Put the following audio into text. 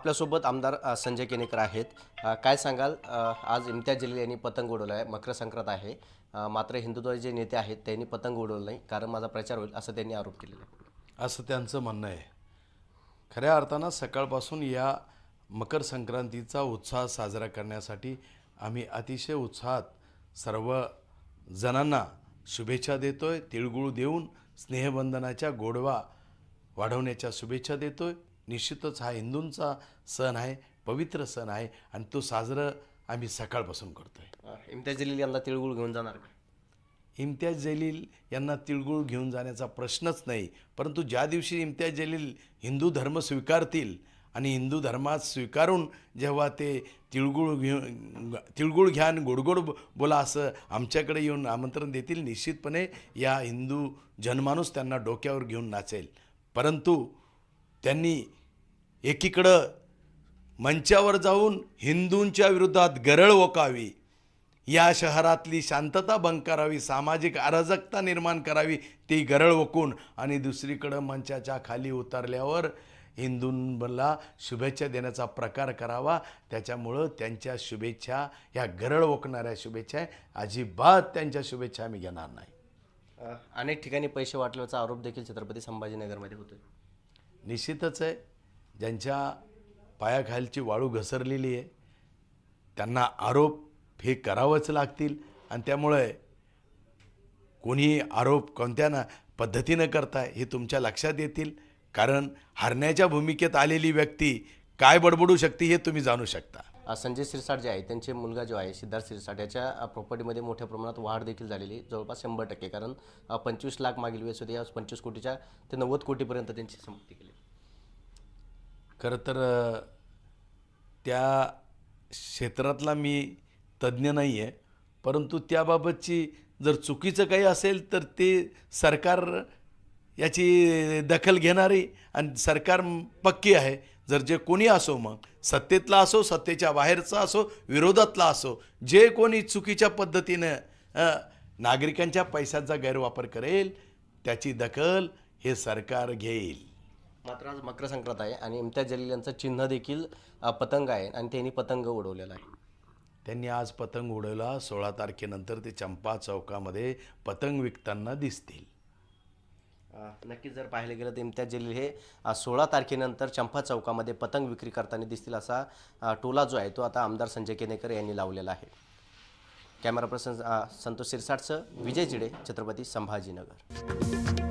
आपल्यासोबत आमदार संजय केनेकर आहेत. काय सांगाल, आज इम्तियाज जलील यांनी पतंग उडवला आहे. मकर संक्रांत आहे, मात्र हिंदुत्वाचे जे नेते आहेत त्यांनी पतंग उडवलं नाही, कारण माझा प्रचार होईल असं त्यांनी आरोप केलेला आहे. असं त्यांचं म्हणणं आहे. खऱ्या अर्थानं सकाळपासून या मकर संक्रांतीचा उत्साह साजरा करण्यासाठी आम्ही अतिशय उत्साहात सर्व जणांना शुभेच्छा देतोय. तिळगुळ देऊन स्नेहबंधनाच्या गोडवा वाढवण्याच्या शुभेच्छा देतोय. निश्चितच हा हिंदूंचा सण आहे, पवित्र सण आहे आणि तो साजरा आम्ही सकाळपासून करतोय. इम्तियाज जलील यांना तिळगुळ घेऊन जाणार का? इम्तियाज जलील यांना तिळगुळ घेऊन जाण्याचा प्रश्नच नाही. परंतु ज्या दिवशी इम्तियाज जलील हिंदू धर्म स्वीकारतील आणि हिंदू धर्मात स्वीकारून जेव्हा ते तिळगुळ घ्या आणि गोडगोड बोला असं आमच्याकडे येऊन आमंत्रण देतील, निश्चितपणे या हिंदू जनमानूस त्यांना डोक्यावर घेऊन नाचेल. परंतु त्यांनी एकीकडं मंचावर जाऊन हिंदूंच्या विरोधात गरळ ओकावी, या शहरातली शांतता भंग करावी, सामाजिक अराजकता निर्माण करावी, ती गरळ ओकून, आणि दुसरीकडं मंचाच्या खाली उतरल्यावर हिंदूंना शुभेच्छा देण्याचा प्रकार करावा. त्याच्यामुळं त्यांच्या शुभेच्छा ह्या गरळ ओकणाऱ्या शुभेच्छा आहे. अजिबात त्यांच्या शुभेच्छा आम्ही घेणार नाही. अनेक ठिकाणी पैसे वाटल्याचा आरोप देखील छत्रपती संभाजीनगरमध्ये होतोय. निश्चितच आहे. ज्यांच्या पायाखालची वाळू घसरलेली आहे त्यांना आरोप हे करावंच लागतील. आणि त्यामुळे कोणी आरोप कोणत्या पद्धतीनं करताय हे तुमच्या लक्षात येतील. कारण हरण्याच्या भूमिकेत आलेली व्यक्ती काय बडबडू शकते हे तुम्ही जाणू शकता. संजय शिरसाट जे आहे, त्यांचे मुलगा जो आहे सिद्धार्थ शिरसाट, याच्या प्रॉपर्टीमध्ये मोठ्या प्रमाणात वाढ देखील झालेली, जवळपास 100%. कारण 25 लाख मागील वेळेस होते, या 25 कोटीच्या ते 90 कोटीपर्यंत त्यांची संपत्ती केली. खरं तर त्या क्षेत्रातला मी तज्ज्ञ नाही आहे, परंतु त्याबाबतची जर चुकीचं काही असेल तर ते सरकार याची दखल घेणारी, आणि सरकार पक्की आहे. जर जे कोणी असो, मग सत्तेतला असो, सत्तेच्या बाहेरचा असो, विरोधातला असो, जे कोणी चुकीच्या पद्धतीनं नागरिकांच्या पैशाचा गैरवापर करेल त्याची दखल हे सरकार घेईल. मात्र आज मकर संक्रांत आहे आणि इम्तियाज जलील यांचं चिन्ह देखील पतंग आहे आणि त्यांनी पतंग उडवलेला आहे. त्यांनी आज पतंग उडवला. 16 तारखेनंतर ते चंपा चौकामध्ये पतंग विकताना दिसतील. नक्कीच जर पाहायला गेलं तर इम्तियाज जलील हे 16 तारखेनंतर चंपा चौकामध्ये पतंग विक्री करताना दिसतील, असा टोला जो आहे तो आता आमदार संजय केनेकर यांनी लावलेला आहे. कॅमेरा पर्सन संतोष शिरसाटसह विजय चिडे, छत्रपती संभाजीनगर.